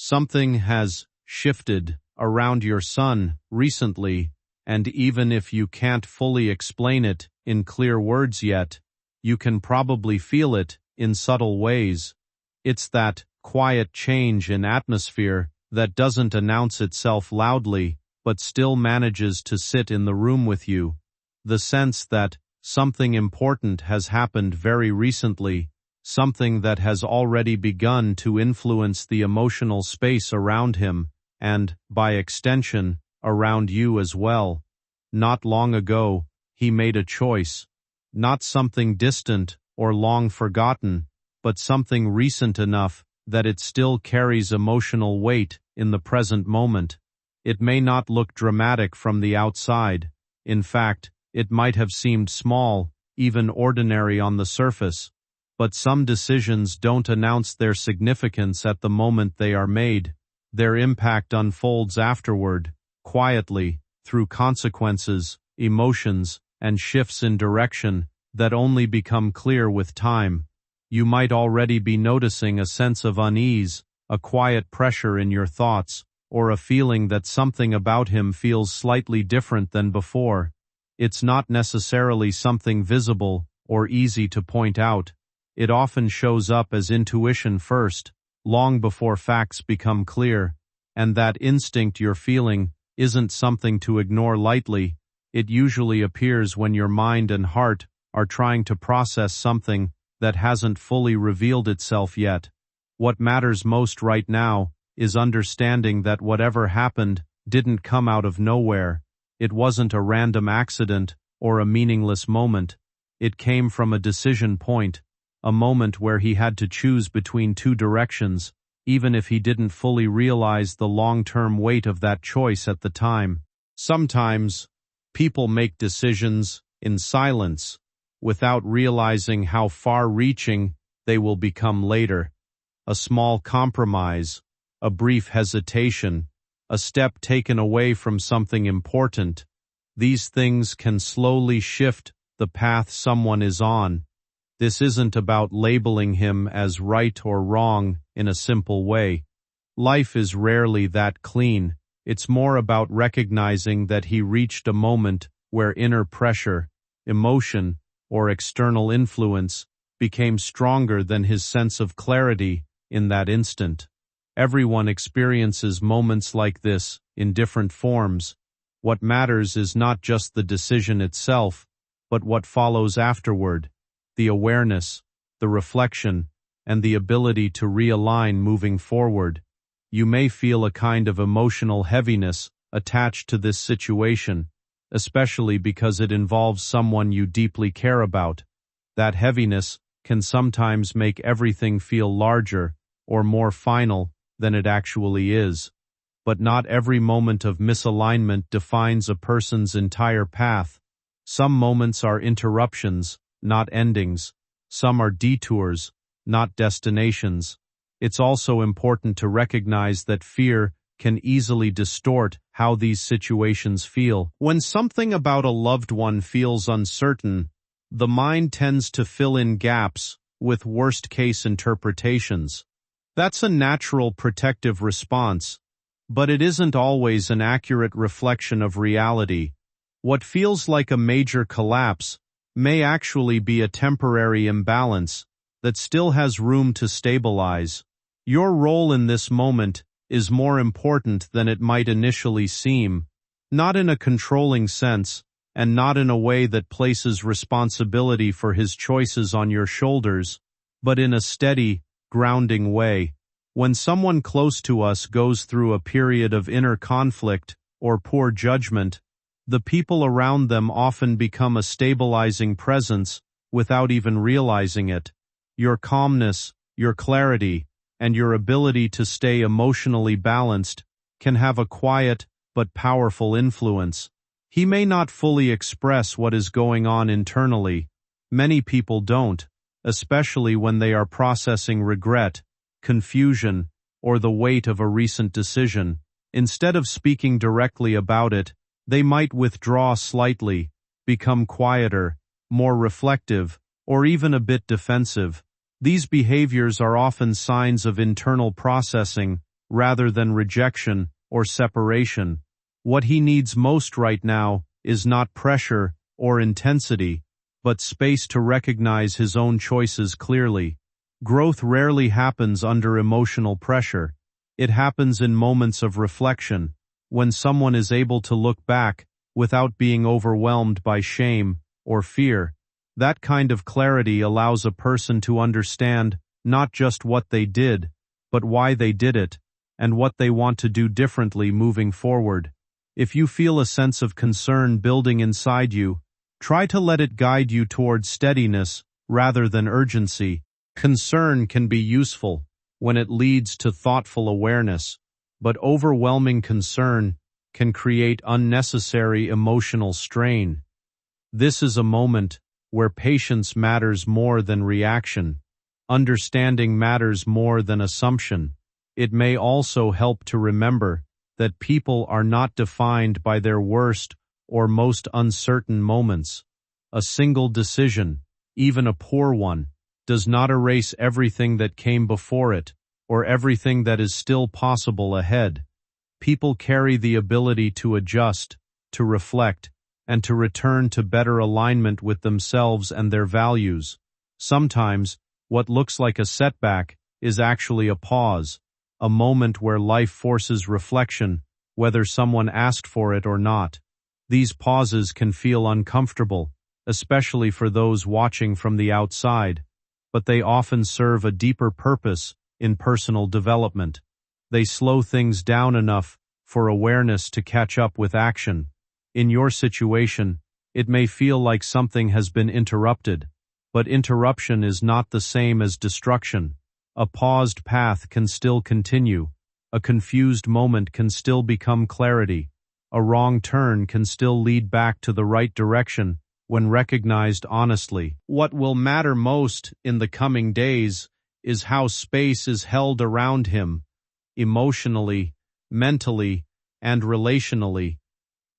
Something has shifted around your sun recently, and even if you can't fully explain it in clear words yet, you can probably feel it in subtle ways. It's that quiet change in atmosphere that doesn't announce itself loudly, but still manages to sit in the room with you. The sense that something important has happened very recently, something that has already begun to influence the emotional space around him, and, by extension, around you as well. Not long ago, he made a choice. Not something distant or long forgotten, but something recent enough that it still carries emotional weight in the present moment. It may not look dramatic from the outside. In fact, it might have seemed small, even ordinary on the surface. But some decisions don't announce their significance at the moment they are made. Their impact unfolds afterward, quietly, through consequences, emotions, and shifts in direction that only become clear with time. You might already be noticing a sense of unease, a quiet pressure in your thoughts, or a feeling that something about him feels slightly different than before. It's not necessarily something visible or easy to point out. It often shows up as intuition first, long before facts become clear, and that instinct you're feeling isn't something to ignore lightly. It usually appears when your mind and heart are trying to process something that hasn't fully revealed itself yet. What matters most right now is understanding that whatever happened didn't come out of nowhere. It wasn't a random accident or a meaningless moment. It came from a decision point, a moment where he had to choose between two directions, even if he didn't fully realize the long-term weight of that choice at the time. Sometimes, people make decisions in silence, without realizing how far-reaching they will become later. A small compromise, a brief hesitation, a step taken away from something important. These things can slowly shift the path someone is on. This isn't about labeling him as right or wrong in a simple way. Life is rarely that clean. It's more about recognizing that he reached a moment where inner pressure, emotion, or external influence became stronger than his sense of clarity in that instant. Everyone experiences moments like this in different forms. What matters is not just the decision itself, but what follows afterward, the awareness, the reflection, and the ability to realign moving forward. You may feel a kind of emotional heaviness attached to this situation, especially because it involves someone you deeply care about. That heaviness can sometimes make everything feel larger or more final than it actually is. But not every moment of misalignment defines a person's entire path. Some moments are interruptions, not endings. Some are detours, not destinations. It's also important to recognize that fear can easily distort how these situations feel. When something about a loved one feels uncertain, the mind tends to fill in gaps with worst-case interpretations. That's a natural protective response, but it isn't always an accurate reflection of reality. What feels like a major collapse may actually be a temporary imbalance that still has room to stabilize. Your role in this moment is more important than it might initially seem, not in a controlling sense, and not in a way that places responsibility for his choices on your shoulders, but in a steady, grounding way. When someone close to us goes through a period of inner conflict or poor judgment, the people around them often become a stabilizing presence without even realizing it. Your calmness, your clarity, and your ability to stay emotionally balanced can have a quiet but powerful influence. He may not fully express what is going on internally. Many people don't, especially when they are processing regret, confusion, or the weight of a recent decision. Instead of speaking directly about it, they might withdraw slightly, become quieter, more reflective, or even a bit defensive. These behaviors are often signs of internal processing rather than rejection or separation. What he needs most right now is not pressure or intensity, but space to recognize his own choices clearly. Growth rarely happens under emotional pressure. It happens in moments of reflection, when someone is able to look back without being overwhelmed by shame or fear. That kind of clarity allows a person to understand not just what they did, but why they did it, and what they want to do differently moving forward. If you feel a sense of concern building inside you, try to let it guide you towards steadiness rather than urgency. Concern can be useful when it leads to thoughtful awareness, but overwhelming concern can create unnecessary emotional strain. This is a moment where patience matters more than reaction. Understanding matters more than assumption. It may also help to remember that people are not defined by their worst or most uncertain moments. A single decision, even a poor one, does not erase everything that came before it, or everything that is still possible ahead. People carry the ability to adjust, to reflect, and to return to better alignment with themselves and their values. Sometimes, what looks like a setback is actually a pause, a moment where life forces reflection, whether someone asked for it or not. These pauses can feel uncomfortable, especially for those watching from the outside, but they often serve a deeper purpose in personal development. They slow things down enough for awareness to catch up with action. In your situation, it may feel like something has been interrupted, but interruption is not the same as destruction. A paused path can still continue. A confused moment can still become clarity. A wrong turn can still lead back to the right direction when recognized honestly. What will matter most in the coming days is how space is held around him, emotionally, mentally, and relationally.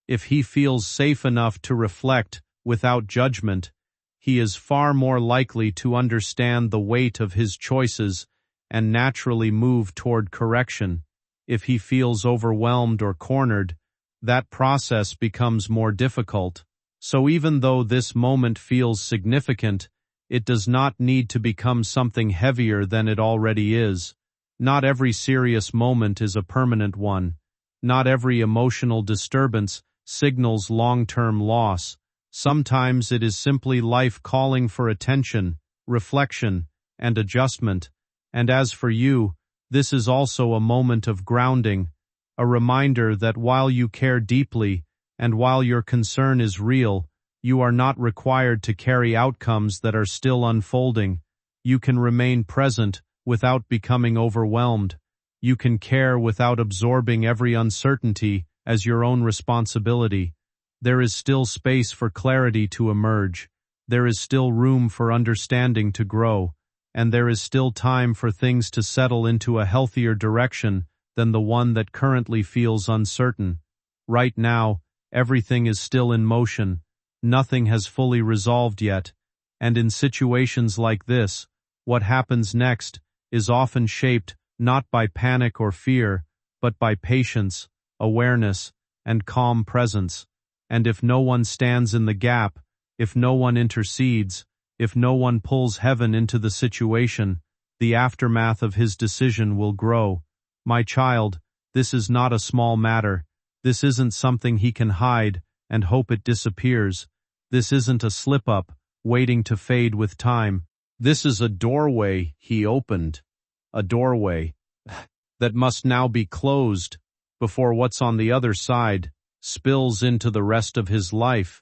If he feels safe enough to reflect without judgment, he is far more likely to understand the weight of his choices and naturally move toward correction. If he feels overwhelmed or cornered, that process becomes more difficult. So even though this moment feels significant, it does not need to become something heavier than it already is. Not every serious moment is a permanent one. Not every emotional disturbance signals long-term loss. Sometimes it is simply life calling for attention, reflection, and adjustment. And as for you, this is also a moment of grounding, a reminder that while you care deeply and while your concern is real, you are not required to carry outcomes that are still unfolding. You can remain present without becoming overwhelmed. You can care without absorbing every uncertainty as your own responsibility. There is still space for clarity to emerge. There is still room for understanding to grow. And there is still time for things to settle into a healthier direction than the one that currently feels uncertain. Right now, everything is still in motion. Nothing has fully resolved yet. And in situations like this, what happens next is often shaped not by panic or fear, but by patience, awareness, and calm presence. And if no one stands in the gap, if no one intercedes, if no one pulls heaven into the situation, the aftermath of his decision will grow. My child, this is not a small matter. This isn't something he can hide and hope it disappears. This isn't a slip-up, waiting to fade with time. This is a doorway he opened. A doorway that must now be closed before what's on the other side spills into the rest of his life.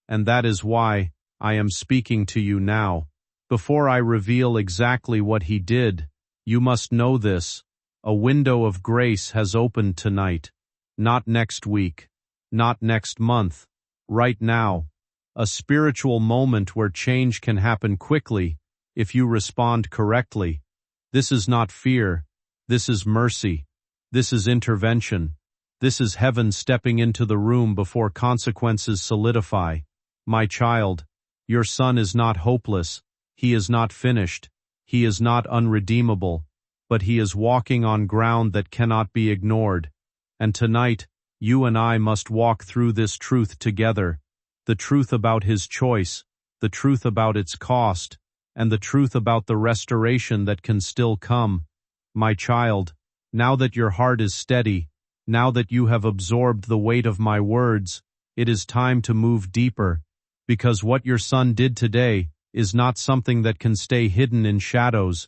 And that is why I am speaking to you now. Before I reveal exactly what he did, you must know this. A window of grace has opened tonight. Not next week. Not next month. Right now. A spiritual moment where change can happen quickly if you respond correctly. This is not fear. This is mercy. This is intervention. This is heaven stepping into the room before consequences solidify. My child, your son is not hopeless. He is not finished. He is not unredeemable. but he is walking on ground that cannot be ignored. And tonight, you and I must walk through this truth together, the truth about his choice, the truth about its cost, and the truth about the restoration that can still come. My child, now that your heart is steady, now that you have absorbed the weight of my words, it is time to move deeper, because what your son did today is not something that can stay hidden in shadows.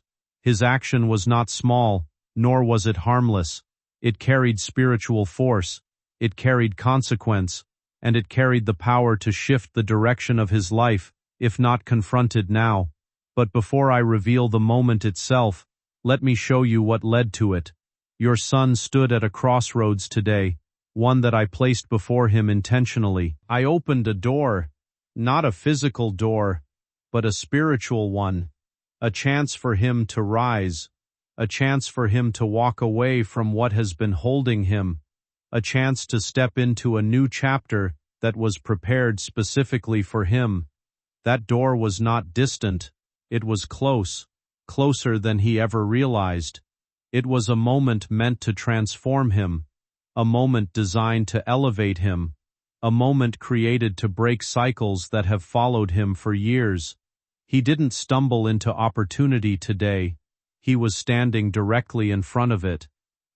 His action was not small, nor was it harmless. It carried spiritual force, it carried consequence, and it carried the power to shift the direction of his life, if not confronted now. But before I reveal the moment itself, let me show you what led to it. Your son stood at a crossroads today, one that I placed before him intentionally. I opened a door, not a physical door, but a spiritual one, a chance for him to rise, a chance for him to walk away from what has been holding him, a chance to step into a new chapter that was prepared specifically for him. That door was not distant, it was close, closer than he ever realized. It was a moment meant to transform him, a moment designed to elevate him, a moment created to break cycles that have followed him for years. He didn't stumble into opportunity today. He was standing directly in front of it,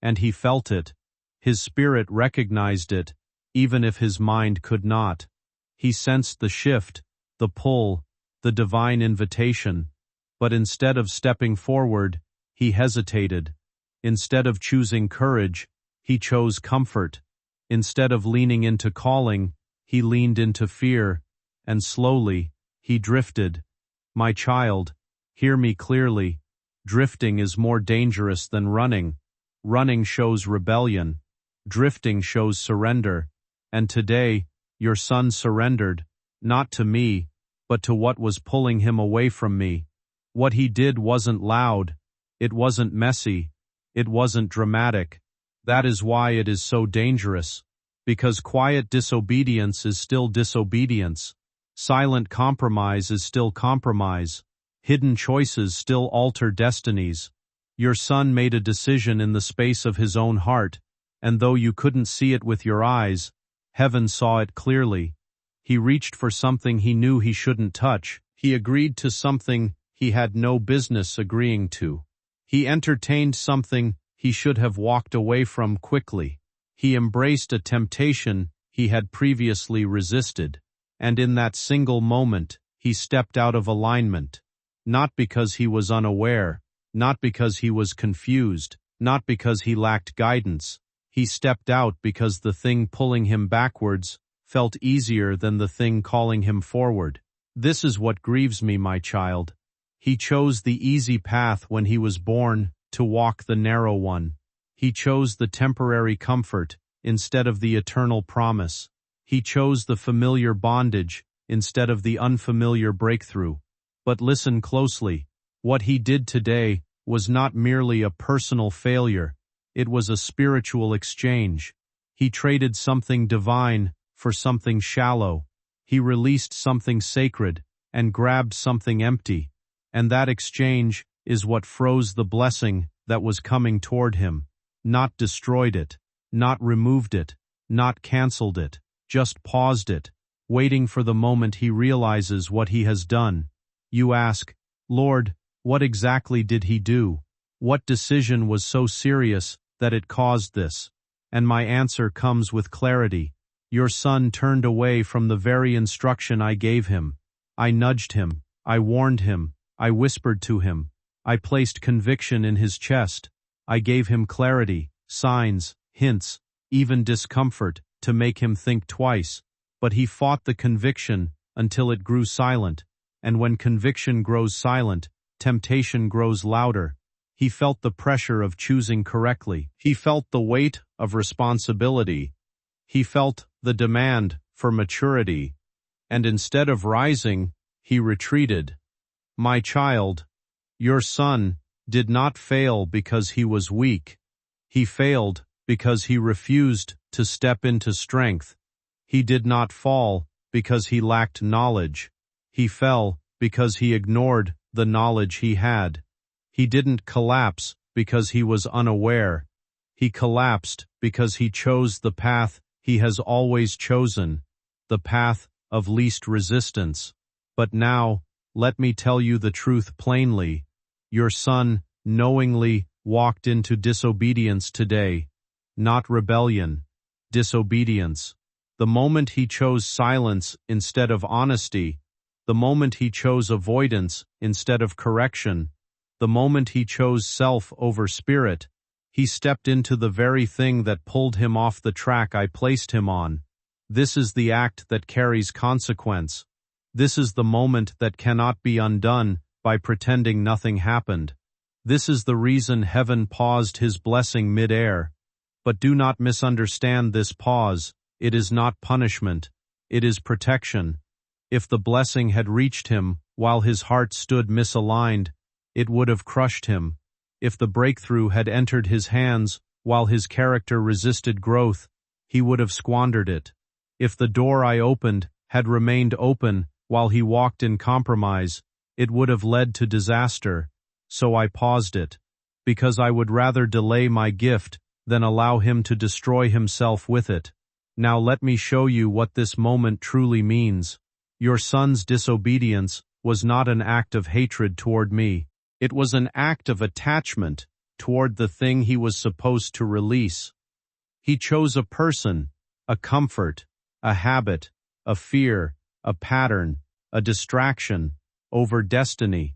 and he felt it. His spirit recognized it, even if his mind could not. He sensed the shift, the pull, the divine invitation. But instead of stepping forward, he hesitated. Instead of choosing courage, he chose comfort. Instead of leaning into calling, he leaned into fear, and slowly, he drifted. My child, hear me clearly. Drifting is more dangerous than running. Running shows rebellion. Drifting shows surrender. And today, your son surrendered, not to me, but to what was pulling him away from me. What he did wasn't loud. It wasn't messy. It wasn't dramatic. That is why it is so dangerous. Because quiet disobedience is still disobedience. Silent compromise is still compromise. Hidden choices still alter destinies. Your son made a decision in the space of his own heart, and though you couldn't see it with your eyes, heaven saw it clearly. He reached for something he knew he shouldn't touch. He agreed to something he had no business agreeing to. He entertained something he should have walked away from quickly. He embraced a temptation he had previously resisted. And in that single moment, he stepped out of alignment. Not because he was unaware, not because he was confused, not because he lacked guidance. He stepped out because the thing pulling him backwards felt easier than the thing calling him forward. This is what grieves me, my child. He chose the easy path when he was born to walk the narrow one. He chose the temporary comfort instead of the eternal promise. He chose the familiar bondage instead of the unfamiliar breakthrough. But listen closely. What he did today was not merely a personal failure. It was a spiritual exchange. He traded something divine for something shallow. He released something sacred and grabbed something empty. And that exchange is what froze the blessing that was coming toward him. Not destroyed it, not removed it, not canceled it, just paused it, waiting for the moment he realizes what he has done. You ask, Lord, what exactly did he do? What decision was so serious that it caused this? And my answer comes with clarity. Your son turned away from the very instruction I gave him. I nudged him. I warned him. I whispered to him. I placed conviction in his chest. I gave him clarity, signs, hints, even discomfort, to make him think twice. But he fought the conviction until it grew silent. And when conviction grows silent, temptation grows louder. He felt the pressure of choosing correctly. He felt the weight of responsibility. He felt the demand for maturity. And instead of rising, he retreated. My child, your son did not fail because he was weak. He failed because he refused to step into strength. He did not fall because he lacked knowledge. He fell because he ignored the knowledge he had. He didn't collapse because he was unaware. He collapsed because he chose the path he has always chosen, the path of least resistance. But now, let me tell you the truth plainly. Your son knowingly walked into disobedience today. Not rebellion, disobedience. The moment he chose silence instead of honesty, the moment he chose avoidance instead of correction, the moment he chose self over spirit, he stepped into the very thing that pulled him off the track I placed him on. This is the act that carries consequence. This is the moment that cannot be undone by pretending nothing happened. This is the reason heaven paused his blessing mid-air. But do not misunderstand this pause. It is not punishment. It is protection. If the blessing had reached him while his heart stood misaligned, it would have crushed him. If the breakthrough had entered his hands while his character resisted growth, he would have squandered it. If the door I opened had remained open while he walked in compromise, it would have led to disaster. So I paused it, because I would rather delay my gift than allow him to destroy himself with it. Now let me show you what this moment truly means. Your son's disobedience was not an act of hatred toward me. It was an act of attachment toward the thing he was supposed to release. He chose a person, a comfort, a habit, a fear, a pattern, a distraction, over destiny.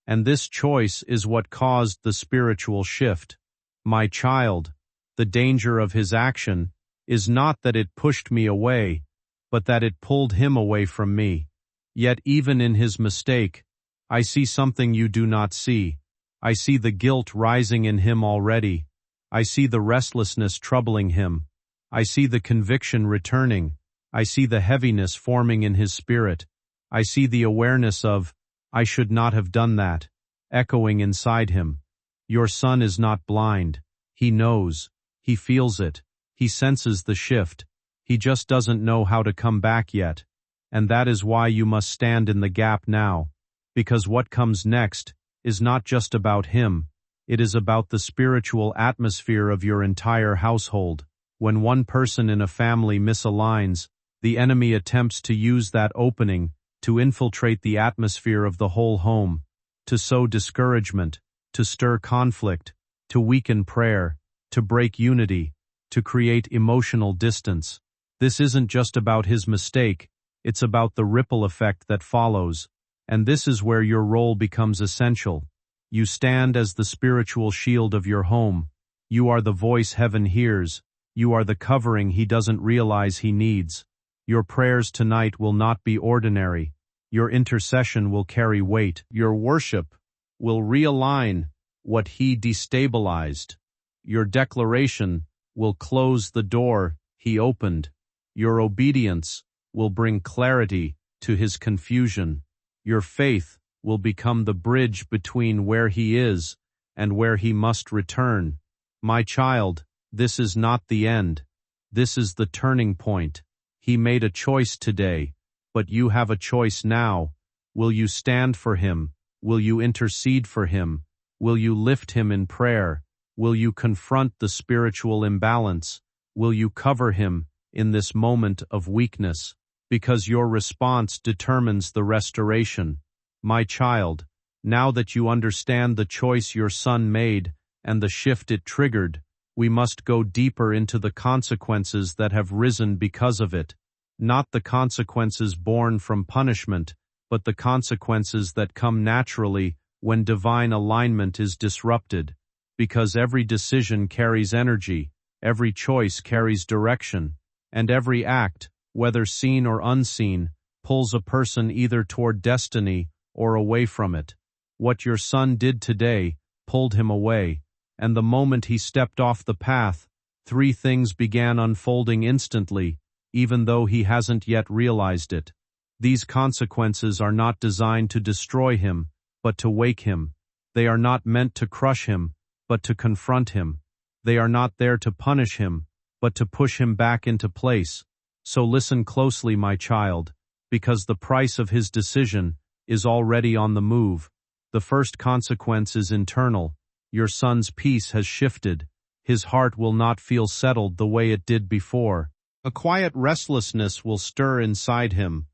And this choice is what caused the spiritual shift. My child, the danger of his action is not that it pushed me away, but that it pulled him away from me. Yet even in his mistake, I see something you do not see. I see the guilt rising in him already. I see the restlessness troubling him. I see the conviction returning. I see the heaviness forming in his spirit. I see the awareness of, I should not have done that, echoing inside him. Your son is not blind. He knows. He feels it. He senses the shift. He just doesn't know how to come back yet. And that is why you must stand in the gap now. Because what comes next is not just about him. It is about the spiritual atmosphere of your entire household. When one person in a family misaligns, the enemy attempts to use that opening to infiltrate the atmosphere of the whole home, to sow discouragement, to stir conflict, to weaken prayer, to break unity, to create emotional distance. This isn't just about his mistake, it's about the ripple effect that follows. And this is where your role becomes essential. You stand as the spiritual shield of your home. You are the voice heaven hears. You are the covering he doesn't realize he needs. Your prayers tonight will not be ordinary. Your intercession will carry weight. Your worship will realign what he destabilized. Your declaration will close the door he opened. Your obedience will bring clarity to his confusion. Your faith will become the bridge between where he is and where he must return. My child, this is not the end. This is the turning point. He made a choice today, but you have a choice now. Will you stand for him? Will you intercede for him? Will you lift him in prayer? Will you confront the spiritual imbalance? Will you cover him in this moment of weakness? Because your response determines the restoration. My child, now that you understand the choice your son made and the shift it triggered, we must go deeper into the consequences that have risen because of it. Not the consequences born from punishment, but the consequences that come naturally when divine alignment is disrupted. Because every decision carries energy, every choice carries direction, and every act, whether seen or unseen, pulls a person either toward destiny or away from it. What your son did today pulled him away, and the moment he stepped off the path, 3 things began unfolding instantly, even though he hasn't yet realized it. These consequences are not designed to destroy him, but to wake him. They are not meant to crush him, but to confront him. They are not there to punish him, but to push him back into place. So listen closely, my child, because the price of his decision is already on the move. The first consequence is internal. your son's peace has shifted. His heart will not feel settled the way it did before. A quiet restlessness will stir inside him,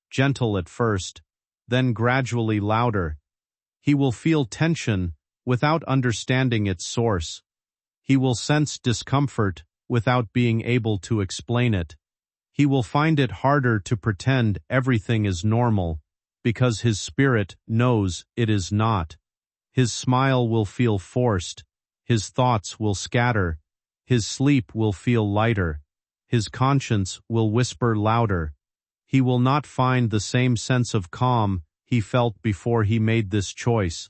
gentle at first, then gradually louder. He will feel tension without understanding its source. He will sense discomfort without being able to explain it. He will find it harder to pretend everything is normal, because his spirit knows it is not. His smile will feel forced. His thoughts will scatter. His sleep will feel lighter. His conscience will whisper louder. He will not find the same sense of calm he felt before he made this choice.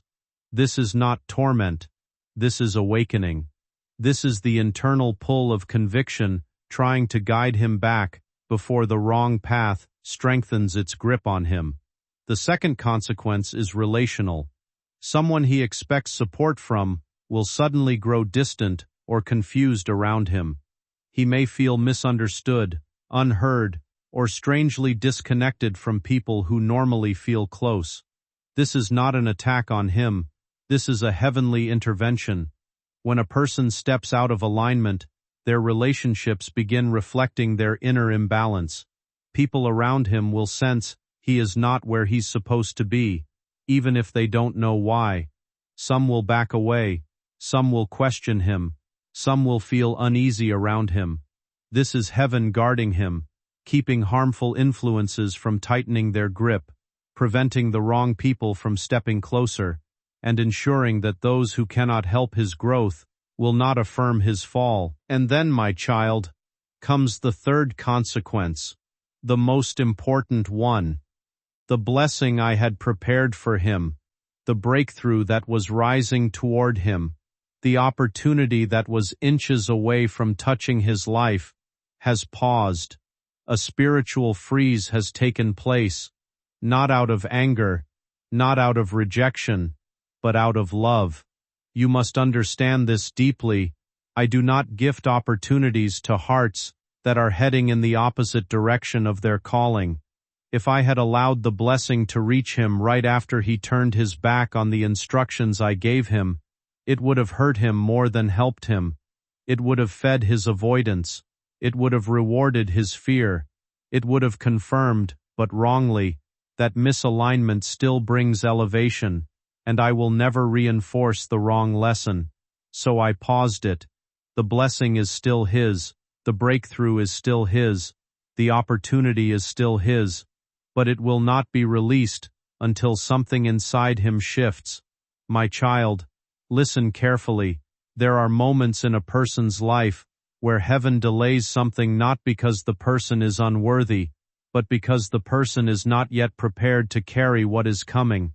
This is not torment. This is awakening. This is the internal pull of conviction trying to guide him back before the wrong path strengthens its grip on him. The second consequence is relational. Someone he expects support from will suddenly grow distant or confused around him. He may feel misunderstood, unheard, or strangely disconnected from people who normally feel close. This is not an attack on him. This is a heavenly intervention. When a person steps out of alignment, their relationships begin reflecting their inner imbalance. People around him will sense he is not where he's supposed to be, even if they don't know why. Some will back away. Some will question him. Some will feel uneasy around him. This is heaven guarding him, keeping harmful influences from tightening their grip, preventing the wrong people from stepping closer, and ensuring that those who cannot help his growth will not affirm his fall. And then, my child, comes the third consequence, the most important one. The blessing I had prepared for him, the breakthrough that was rising toward him, the opportunity that was inches away from touching his life, has paused. A spiritual freeze has taken place, not out of anger, not out of rejection, but out of love. You must understand this deeply. I do not gift opportunities to hearts that are heading in the opposite direction of their calling. If I had allowed the blessing to reach him right after he turned his back on the instructions I gave him, it would have hurt him more than helped him. It would have fed his avoidance. It would have rewarded his fear. It would have confirmed, but wrongly, that misalignment still brings elevation, and I will never reinforce the wrong lesson. So I paused it. The blessing is still his. The breakthrough is still his. The opportunity is still his. But it will not be released until something inside him shifts. My child, listen carefully. There are moments in a person's life where heaven delays something not because the person is unworthy, but because the person is not yet prepared to carry what is coming.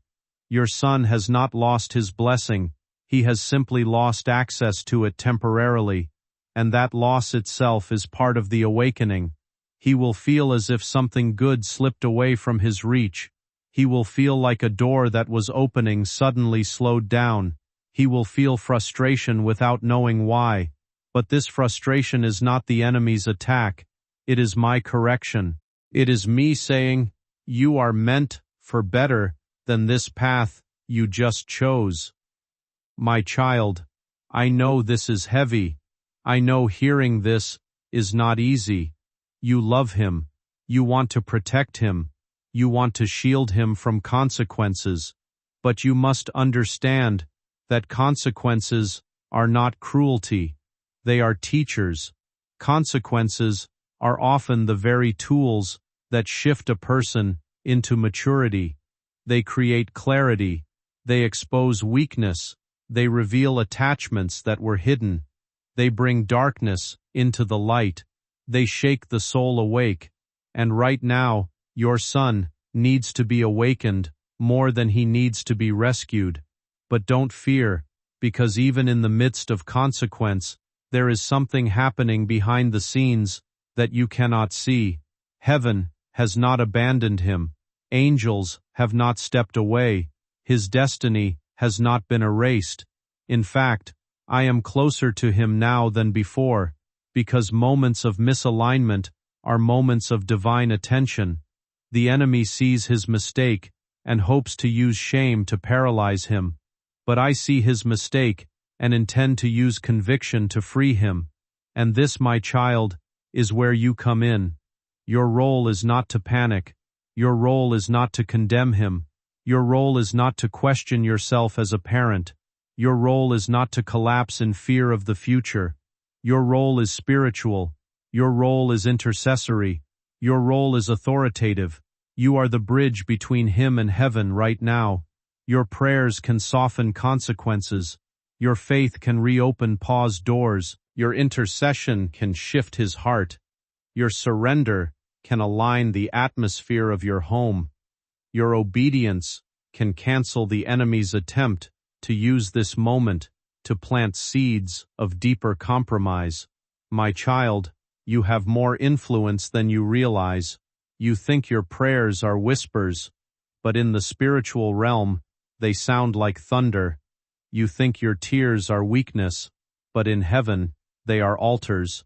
Your son has not lost his blessing. He has simply lost access to it temporarily, and that loss itself is part of the awakening. He will feel as if something good slipped away from his reach. He will feel like a door that was opening suddenly slowed down. He will feel frustration without knowing why. But this frustration is not the enemy's attack. It is my correction. It is me saying, you are meant for better than this path you just chose. My child, I know this is heavy. I know hearing this is not easy. You love him. You want to protect him. You want to shield him from consequences. But you must understand that consequences are not cruelty. They are teachers. Consequences are often the very tools that shift a person into maturity. They create clarity. They expose weakness. They reveal attachments that were hidden. They bring darkness into the light. They shake the soul awake. And right now, your son needs to be awakened more than he needs to be rescued. But don't fear, because even in the midst of consequence, there is something happening behind the scenes that you cannot see. Heaven has not abandoned him. Angels have not stepped away. His destiny has not been erased. In fact, I am closer to him now than before, because moments of misalignment are moments of divine attention. The enemy sees his mistake and hopes to use shame to paralyze him. But I see his mistake and intend to use conviction to free him. And this, my child, is where you come in. Your role is not to panic. Your role is not to condemn him. Your role is not to question yourself as a parent. Your role is not to collapse in fear of the future. Your role is spiritual. Your role is intercessory. Your role is authoritative. You are the bridge between him and heaven right now. Your prayers can soften consequences. Your faith can reopen paused doors. Your intercession can shift his heart. Your surrender can align the atmosphere of your home. Your obedience can cancel the enemy's attempt to use this moment to plant seeds of deeper compromise. My child, you have more influence than you realize. You think your prayers are whispers, but in the spiritual realm, they sound like thunder. You think your tears are weakness, but in heaven, they are altars.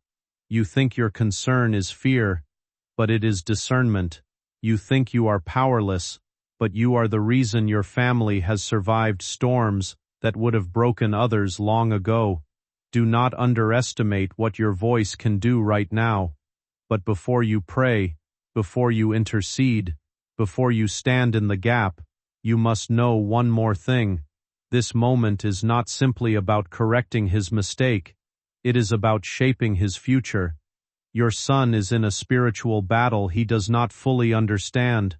You think your concern is fear, but it is discernment. You think you are powerless, but you are the reason your family has survived storms that would have broken others long ago. Do not underestimate what your voice can do right now. But before you pray, before you intercede, before you stand in the gap, you must know one more thing. This moment is not simply about correcting his mistake. It is about shaping his future. Your son is in a spiritual battle he does not fully understand.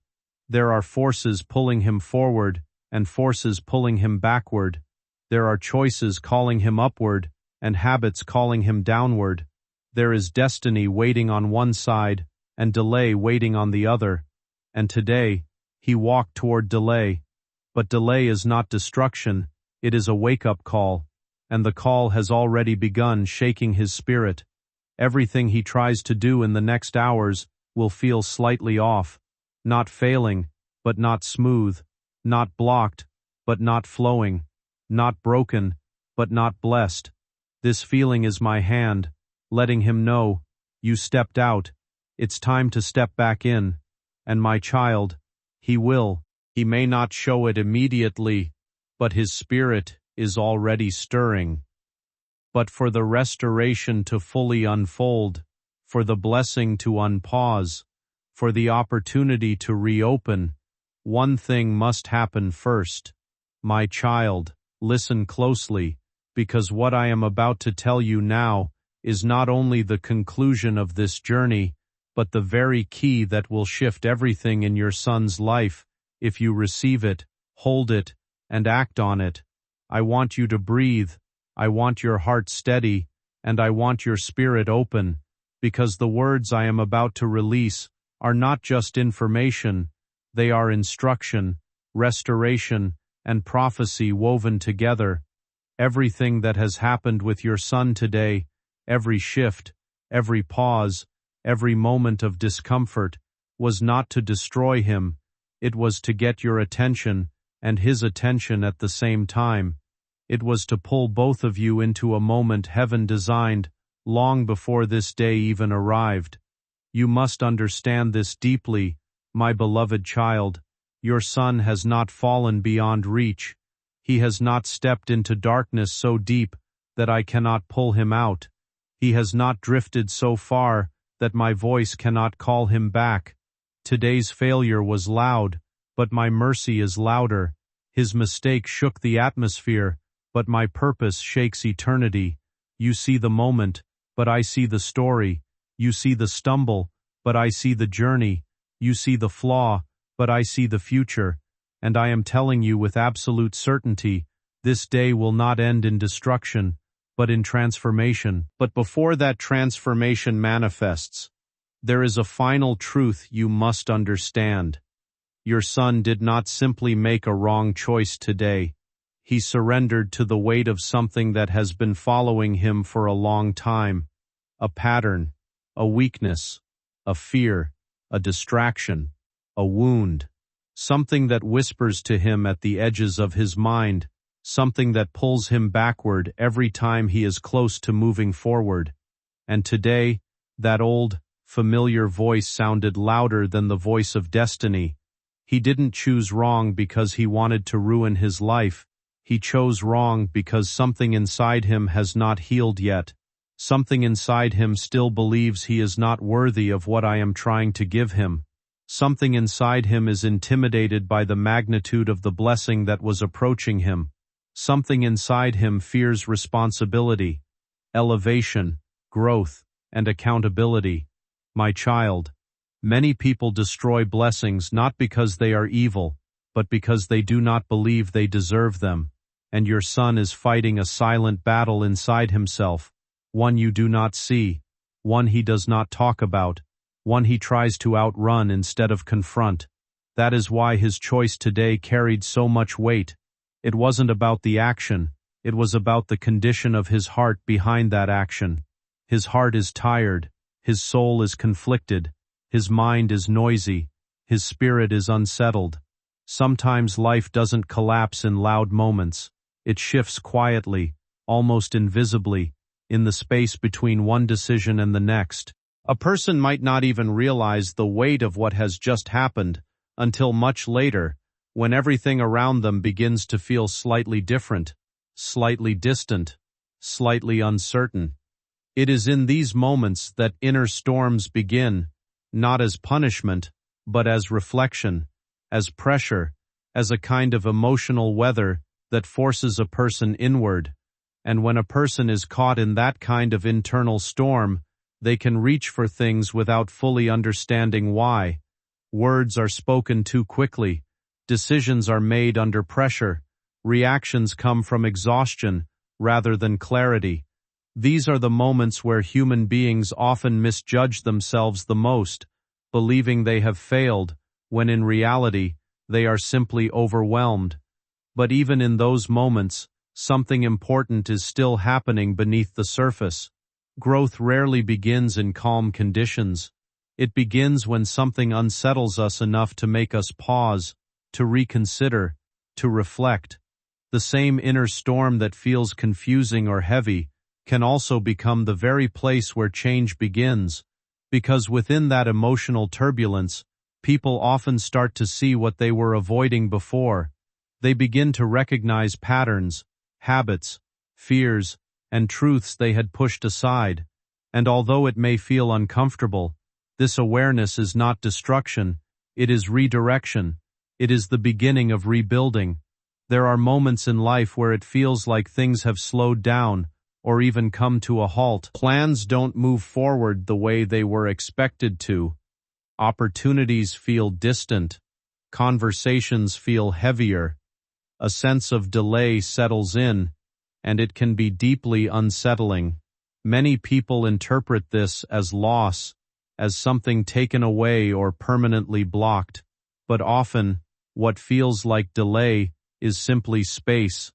There are forces pulling him forward and forces pulling him backward. There are choices calling him upward and habits calling him downward. There is destiny waiting on one side and delay waiting on the other. And today, he walked toward delay. But delay is not destruction, it is a wake-up call. And the call has already begun shaking his spirit. Everything he tries to do in the next hours will feel slightly off. Not failing, but not smooth. Not blocked, but not flowing. Not broken, but not blessed. This feeling is my hand, letting him know, you stepped out. It's time to step back in. And my child, he will. He may not show it immediately, but his spirit is already stirring. But for the restoration to fully unfold, for the blessing to unpause, for the opportunity to reopen, one thing must happen first. My child, listen closely, because what I am about to tell you now is not only the conclusion of this journey, but the very key that will shift everything in your son's life. If you receive it, hold it, and act on it. I want you to breathe, I want your heart steady, and I want your spirit open, because the words I am about to release are not just information, they are instruction, restoration, and prophecy woven together. Everything that has happened with your son today, every shift, every pause, every moment of discomfort, was not to destroy him, it was to get your attention, and his attention at the same time. It was to pull both of you into a moment heaven designed, long before this day even arrived. You must understand this deeply, my beloved child. Your son has not fallen beyond reach. He has not stepped into darkness so deep that I cannot pull him out. He has not drifted so far that my voice cannot call him back. Today's failure was loud, but my mercy is louder. His mistake shook the atmosphere, but my purpose shakes eternity. You see the moment, but I see the story. You see the stumble, but I see the journey. You see the flaw, but I see the future. And I am telling you with absolute certainty, this day will not end in destruction, but in transformation. But before that transformation manifests, there is a final truth you must understand. Your son did not simply make a wrong choice today. He surrendered to the weight of something that has been following him for a long time. A pattern, a weakness, a fear, a distraction, a wound. Something that whispers to him at the edges of his mind, something that pulls him backward every time he is close to moving forward. And today, that old, familiar voice sounded louder than the voice of destiny. He didn't choose wrong because he wanted to ruin his life. He chose wrong because something inside him has not healed yet. Something inside him still believes he is not worthy of what I am trying to give him. Something inside him is intimidated by the magnitude of the blessing that was approaching him. Something inside him fears responsibility, elevation, growth, and accountability. My child, many people destroy blessings not because they are evil, but because they do not believe they deserve them. And your son is fighting a silent battle inside himself, one you do not see, one he does not talk about, one he tries to outrun instead of confront. That is why his choice today carried so much weight. It wasn't about the action, it was about the condition of his heart behind that action. His heart is tired, his soul is conflicted, his mind is noisy, his spirit is unsettled. Sometimes life doesn't collapse in loud moments. It shifts quietly, almost invisibly, in the space between one decision and the next. A person might not even realize the weight of what has just happened until much later, when everything around them begins to feel slightly different, slightly distant, slightly uncertain. It is in these moments that inner storms begin, not as punishment, but as reflection, as pressure, as a kind of emotional weather that forces a person inward. And when a person is caught in that kind of internal storm, they can reach for things without fully understanding why. Words are spoken too quickly, decisions are made under pressure, reactions come from exhaustion rather than clarity. These are the moments where human beings often misjudge themselves the most, believing they have failed, when in reality, they are simply overwhelmed. But even in those moments, something important is still happening beneath the surface. Growth rarely begins in calm conditions. It begins when something unsettles us enough to make us pause, to reconsider, to reflect. The same inner storm that feels confusing or heavy can also become the very place where change begins, because within that emotional turbulence, people often start to see what they were avoiding before. They begin to recognize patterns, habits, fears, and truths they had pushed aside. And although it may feel uncomfortable, this awareness is not destruction, it is redirection. It is the beginning of rebuilding. There are moments in life where it feels like things have slowed down, or even come to a halt. Plans don't move forward the way they were expected to. Opportunities feel distant. Conversations feel heavier. A sense of delay settles in, and it can be deeply unsettling. Many people interpret this as loss, as something taken away or permanently blocked, but often, what feels like delay is simply space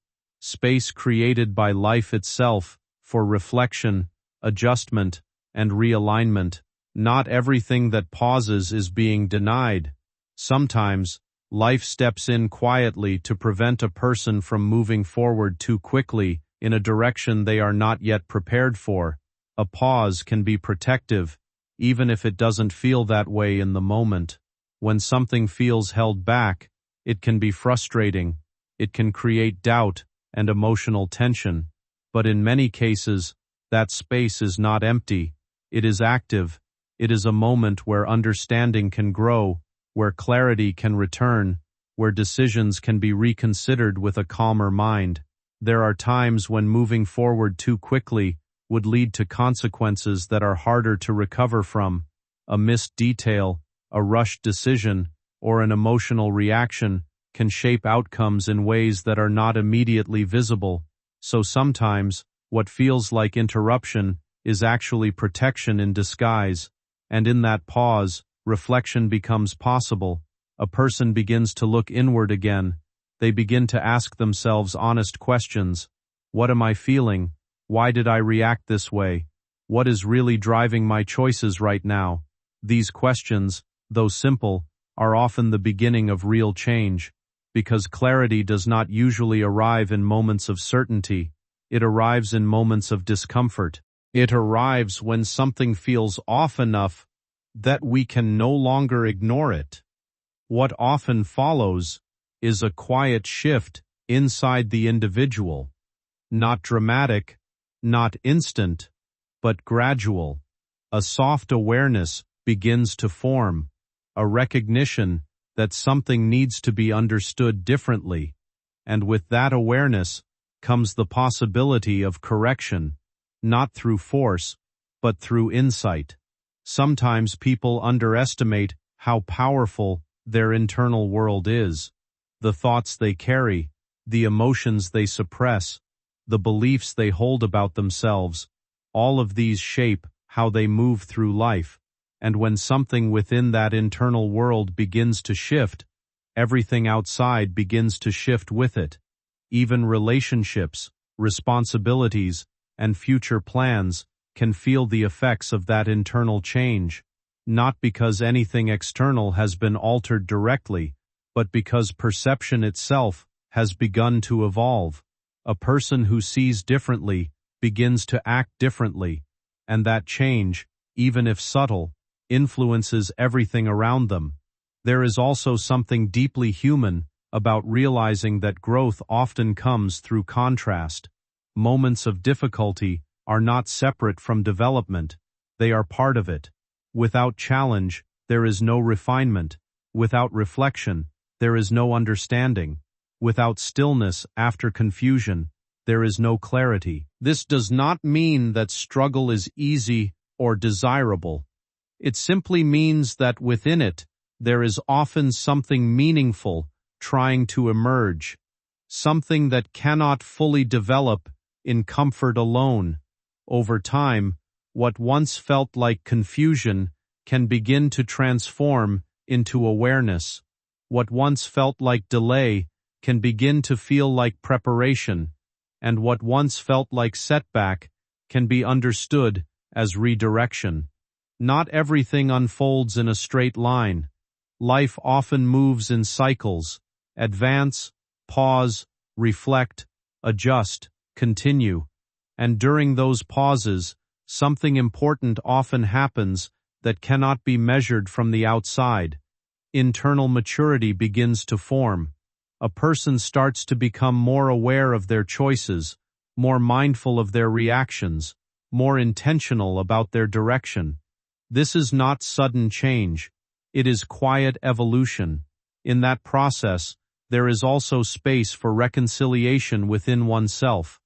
created by life itself, for reflection, adjustment, and realignment. Not everything that pauses is being denied. Sometimes, life steps in quietly to prevent a person from moving forward too quickly in a direction they are not yet prepared for. A pause can be protective, even if it doesn't feel that way in the moment. When something feels held back, it can be frustrating. It can create doubt and emotional tension. But in many cases, that space is not empty. It is active. It is a moment where understanding can grow, where clarity can return, where decisions can be reconsidered with a calmer mind. There are times when moving forward too quickly would lead to consequences that are harder to recover from. A missed detail, a rushed decision, or an emotional reaction can shape outcomes in ways that are not immediately visible. So sometimes, what feels like interruption is actually protection in disguise. And in that pause, reflection becomes possible. A person begins to look inward again. They begin to ask themselves honest questions. What am I feeling? Why did I react this way? What is really driving my choices right now? These questions, though simple, are often the beginning of real change. Because clarity does not usually arrive in moments of certainty. It arrives in moments of discomfort. It arrives when something feels off enough that we can no longer ignore it. What often follows is a quiet shift inside the individual. Not dramatic, not instant, but gradual. A soft awareness begins to form, a recognition that something needs to be understood differently, and with that awareness comes the possibility of correction, not through force, but through insight. Sometimes people underestimate how powerful their internal world is. The thoughts they carry, the emotions they suppress, the beliefs they hold about themselves, all of these shape how they move through life, and when something within that internal world begins to shift, everything outside begins to shift with it. Even relationships, responsibilities, and future plans can feel the effects of that internal change, not because anything external has been altered directly, but because perception itself has begun to evolve. A person who sees differently begins to act differently, and that change, even if subtle, influences everything around them. There is also something deeply human about realizing that growth often comes through contrast. Moments of difficulty are not separate from development, they are part of it. Without challenge, there is no refinement. Without reflection, there is no understanding. Without stillness after confusion, there is no clarity. This does not mean that struggle is easy or desirable. It simply means that within it, there is often something meaningful trying to emerge, something that cannot fully develop in comfort alone. Over time, what once felt like confusion can begin to transform into awareness. What once felt like delay can begin to feel like preparation, and what once felt like setback can be understood as redirection. Not everything unfolds in a straight line. Life often moves in cycles: advance, pause, reflect, adjust, continue. And during those pauses, something important often happens that cannot be measured from the outside. Internal maturity begins to form. A person starts to become more aware of their choices, more mindful of their reactions, more intentional about their direction. This is not sudden change. It is quiet evolution. In that process, there is also space for reconciliation within oneself.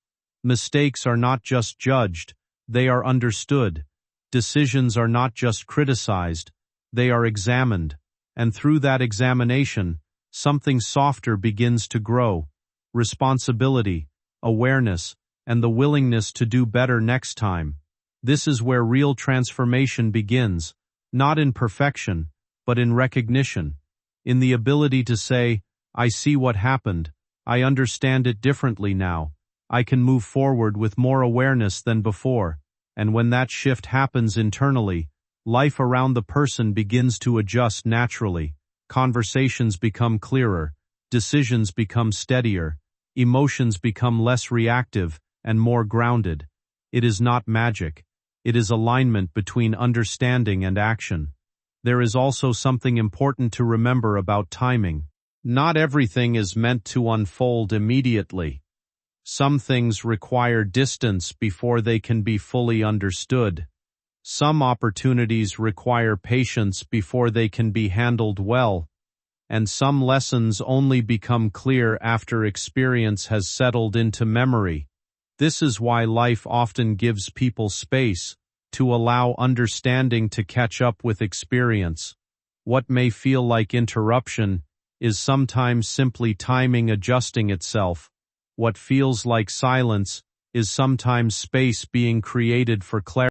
Mistakes are not just judged, they are understood. Decisions are not just criticized, they are examined. And through that examination, something softer begins to grow: responsibility, awareness, and the willingness to do better next time. This is where real transformation begins, not in perfection, but in recognition, in the ability to say, I see what happened, I understand it differently now, I can move forward with more awareness than before. And when that shift happens internally, life around the person begins to adjust naturally. Conversations become clearer, decisions become steadier, emotions become less reactive and more grounded. It is not magic. It is alignment between understanding and action. There is also something important to remember about timing. Not everything is meant to unfold immediately. Some things require distance before they can be fully understood. Some opportunities require patience before they can be handled well. And some lessons only become clear after experience has settled into memory. This is why life often gives people space to allow understanding to catch up with experience. What may feel like interruption is sometimes simply timing adjusting itself. What feels like silence is sometimes space being created for clarity.